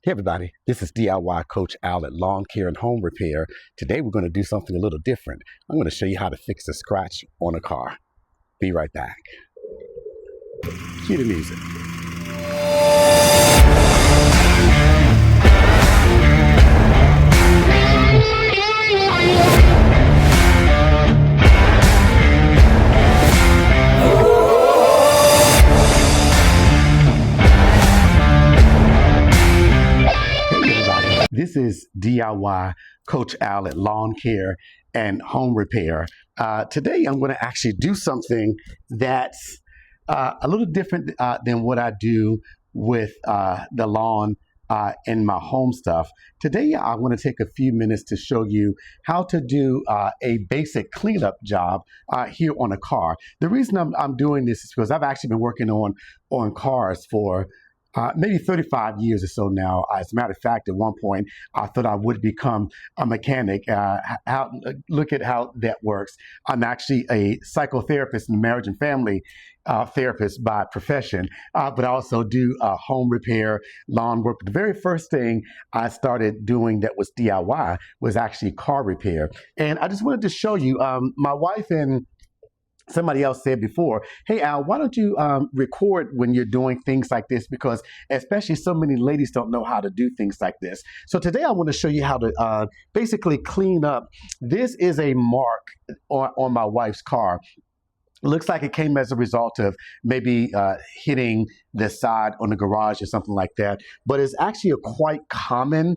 Hey everybody, this is DIY Coach Al at Lawn Care and Home Repair. Today we're going to do something a little different. I'm going to show you how to fix a scratch on a car. Be right back. Cue the music. This is DIY Coach Al at Lawn Care and Home Repair. Today I'm going to actually do something that's a little different than what I do with the lawn and my home stuff. Today I want to take a few minutes to show you how to do a basic cleanup job here on a car. The reason I'm doing this is because I've actually been working on cars for maybe 35 years or so now. As a matter of fact, at one point, I thought I would become a mechanic. Look at how that works. I'm actually a psychotherapist and marriage and family therapist by profession, but I also do home repair, lawn work. The very first thing I started doing that was DIY was actually car repair. And I just wanted to show you, my wife and somebody else said before, hey Al, why don't you record when you're doing things like this? Because especially so many ladies don't know how to do things like this. So today I want to show you how to basically clean up. This is a mark on my wife's car. Looks like it came as a result of maybe hitting the side on the garage or something like that. But it's actually a quite common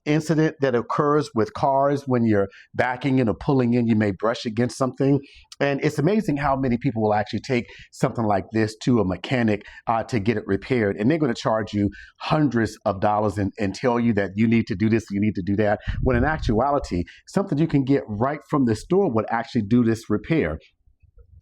incident that occurs with cars when you're backing in or pulling in. You may brush against something. And it's amazing how many people will actually take something like this to a mechanic to get it repaired. And they're going to charge you hundreds of dollars and tell you that you need to do this, you need to do that. When in actuality, something you can get right from the store would actually do this repair.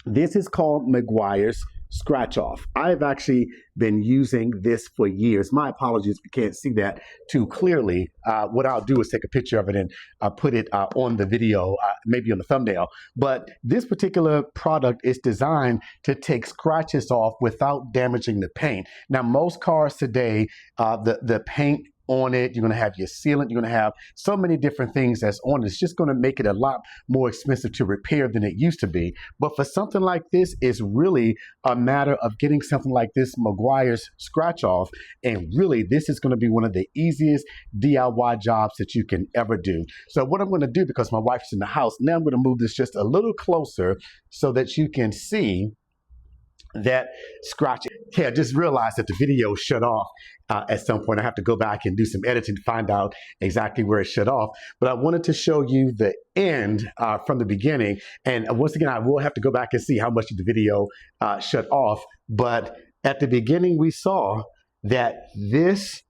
This is called Meguiar's Scratch Off. I've actually been using this for years. My apologies if you can't see that too clearly. What I'll do is take a picture of it and put it on the video, maybe on the thumbnail. But this particular product is designed to take scratches off without damaging the paint. Now, most cars today, the paint on it, you're going to have your sealant, you're going to have so many different things that's on it. It's just going to make it a lot more expensive to repair than it used to be. But for something like this, it's really a matter of getting something like this Meguiar's Scratch Off, and really this is going to be one of the easiest DIY jobs that you can ever do. So what I'm going to do, because my wife's in the house, now I'm going to move this just a little closer so that you can see that scratch. Okay, I just realized that the video shut off at some point. I have to go back and do some editing to find out exactly where it shut off. But I wanted to show you the end from the beginning. And once again, I will have to go back and see how much of the video shut off. But at the beginning, we saw that this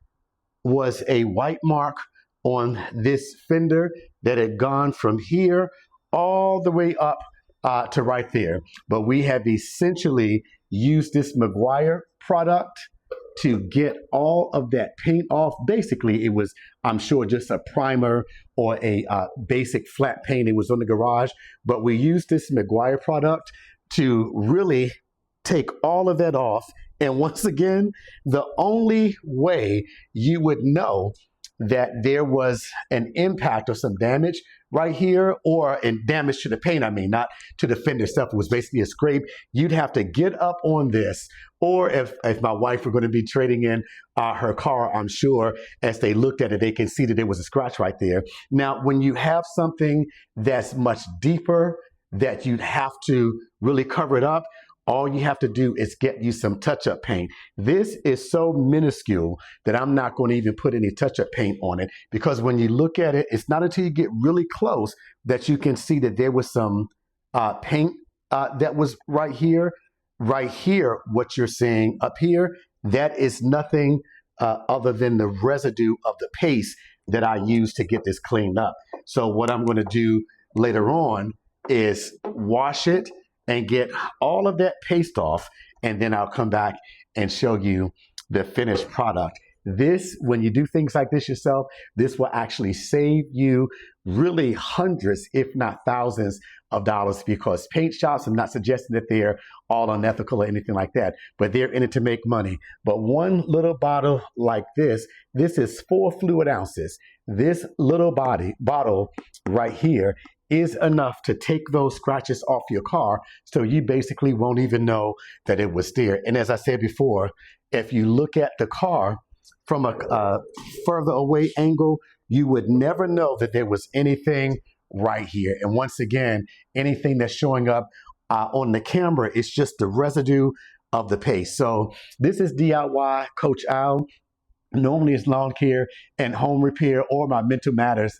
was a white mark on this fender that had gone from here all the way up to right there. But we have essentially used this Meguiar product to get all of that paint off. Basically, it was, I'm sure, just a primer or a basic flat paint. It was on the garage, but we used this Meguiar product to really take all of that off. And once again, the only way you would know that there was an impact or some damage right here, or in damage to the paint, I mean, not to the fender itself, it was basically a scrape. You'd have to get up on this, or if my wife were going to be trading in her car, I'm sure as they looked at it, they can see that there was a scratch right there. Now, when you have something that's much deeper that you'd have to really cover it up, all you have to do is get you some touch-up paint. This is so minuscule that I'm not going to even put any touch-up paint on it, because when you look at it, it's not until you get really close that you can see that there was some paint that was right here. Right here, what you're seeing up here, that is nothing other than the residue of the paste that I used to get this cleaned up. So what I'm going to do later on is wash it and get all of that paste off, and then I'll come back and show you the finished product. This, when you do things like this yourself, this will actually save you really hundreds, if not thousands of dollars because paint shops, I'm not suggesting that they're all unethical or anything like that, but they're in it to make money. But one little bottle like this is 4 fluid ounces. This little bottle right here is enough to take those scratches off your car, so you basically won't even know that it was there. And as I said before, if you look at the car from a further away angle, you would never know that there was anything right here. And once again, anything that's showing up on the camera is just the residue of the paste. So this is DIY Coach Al. Normally it's lawn care and home repair, or my Mental Matters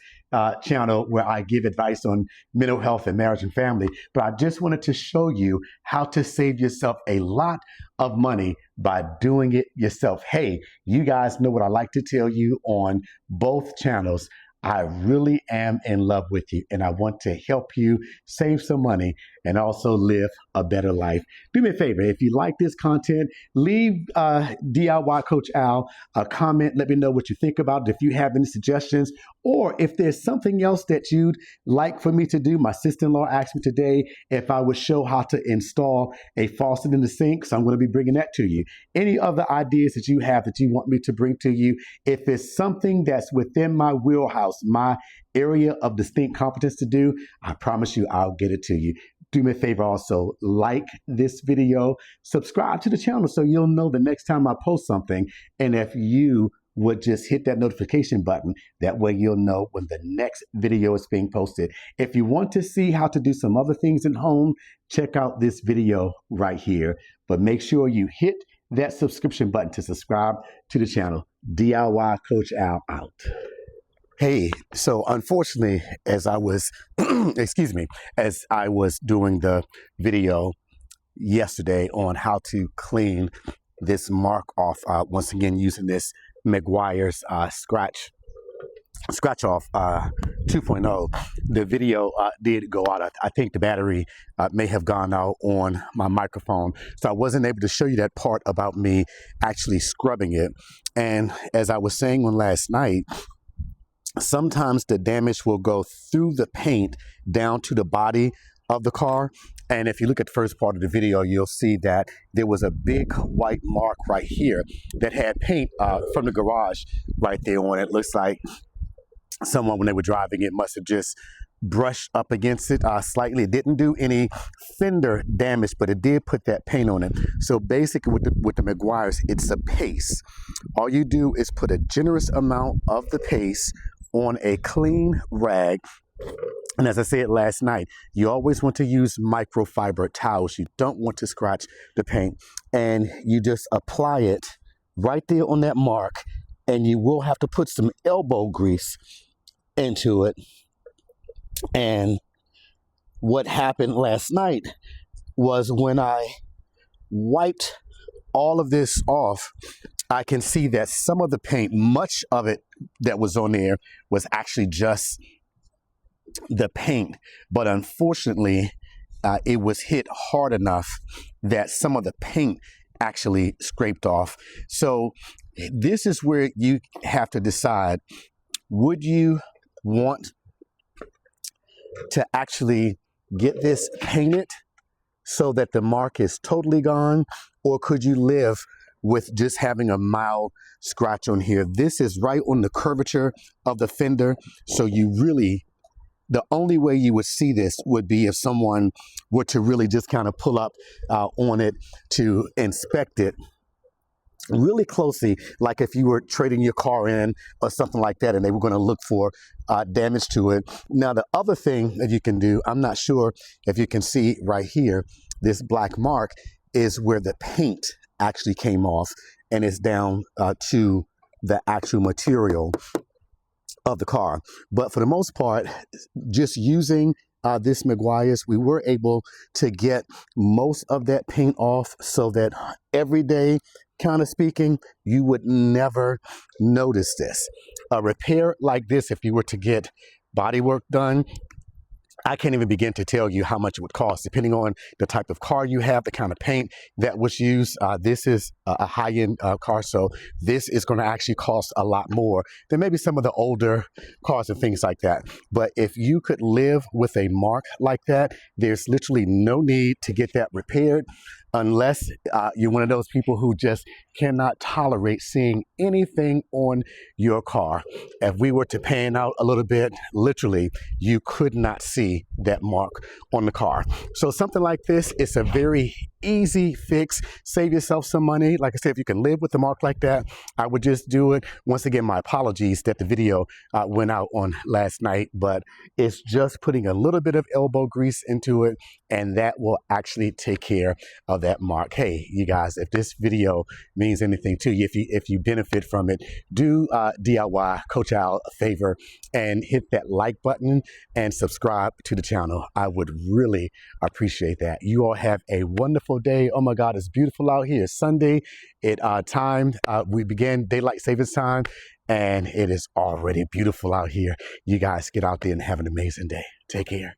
channel, where I give advice on mental health and marriage and family. But I just wanted to show you how to save yourself a lot of money by doing it yourself. Hey, you guys know what I like to tell you on both channels. I really am in love with you, and I want to help you save some money and also live a better life. Do me a favor, if you like this content, leave DIY Coach Al a comment. Let me know what you think about it, if you have any suggestions, or if there's something else that you'd like for me to do. My sister-in-law asked me today if I would show how to install a faucet in the sink, so I'm going to be bringing that to you. Any other ideas that you have that you want me to bring to you, if it's something that's within my wheelhouse, my area of distinct competence to do, I promise you I'll get it to you. Do me a favor also, like this video, subscribe to the channel so you'll know the next time I post something. And if you would just hit that notification button, that way you'll know when the next video is being posted. If you want to see how to do some other things at home, check out this video right here. But make sure you hit that subscription button to subscribe to the channel. DIY Coach Al out. Hey, so unfortunately, as I was, excuse me, as I was doing the video yesterday on how to clean this mark off, once again using this Meguiar's scratch off 2.0, the video did go out. I think the battery may have gone out on my microphone, so I wasn't able to show you that part about me actually scrubbing it. And as I was saying on last night, sometimes the damage will go through the paint down to the body of the car. And if you look at the first part of the video, you'll see that there was a big white mark right here that had paint from the garage right there on it. Looks like someone, when they were driving it, must have just brushed up against it slightly. It didn't do any fender damage, but it did put that paint on it. So basically with the Meguiar's, it's a paste. All you do is put a generous amount of the paste on a clean rag. And as I said last night, you always want to use microfiber towels. You don't want to scratch the paint. And you just apply it right there on that mark. And you will have to put some elbow grease into it. And what happened last night was, when I wiped all of this off, I can see that some of the paint, much of it that was on there, was actually just the paint. But unfortunately, it was hit hard enough that some of the paint actually scraped off. So this is where you have to decide, would you want to actually get this painted so that the mark is totally gone, or could you live with just having a mild scratch on here? This is right on the curvature of the fender, so you really, the only way you would see this would be if someone were to really just kind of pull up on it to inspect it really closely, like if you were trading your car in or something like that, and they were going to look for damage to it. Now, the other thing that you can do, I'm not sure if you can see right here, this black mark is where the paint actually came off, and it's down to the actual material of the car. But for the most part, just using this Meguiar's, we were able to get most of that paint off, so that every day, kind of speaking, you would never notice this. A repair like this, if you were to get body work done, I can't even begin to tell you how much it would cost, depending on the type of car you have, the kind of paint that was used. This is a high-end car, so this is going to actually cost a lot more than maybe some of the older cars and things like that. But if you could live with a mark like that, there's literally no need to get that repaired unless you're one of those people who just cannot tolerate seeing anything on your car. If we were to pan out a little bit, literally, you could not see that mark on the car. So something like this, it's a very easy fix. Save yourself some money. Like I said, if you can live with the mark like that, I would just do it. Once again, my apologies that the video went out on last night, but it's just putting a little bit of elbow grease into it, and that will actually take care of that mark. Hey, you guys, if this video means anything to you, if you benefit from it, do DIY Coach Al a favor and hit that like button and subscribe to the channel. I would really appreciate that. You all have a wonderful day. Oh my God, it's beautiful out here. It's Sunday. We began daylight savings time, and it is already beautiful out here. You guys get out there and have an amazing day. Take care.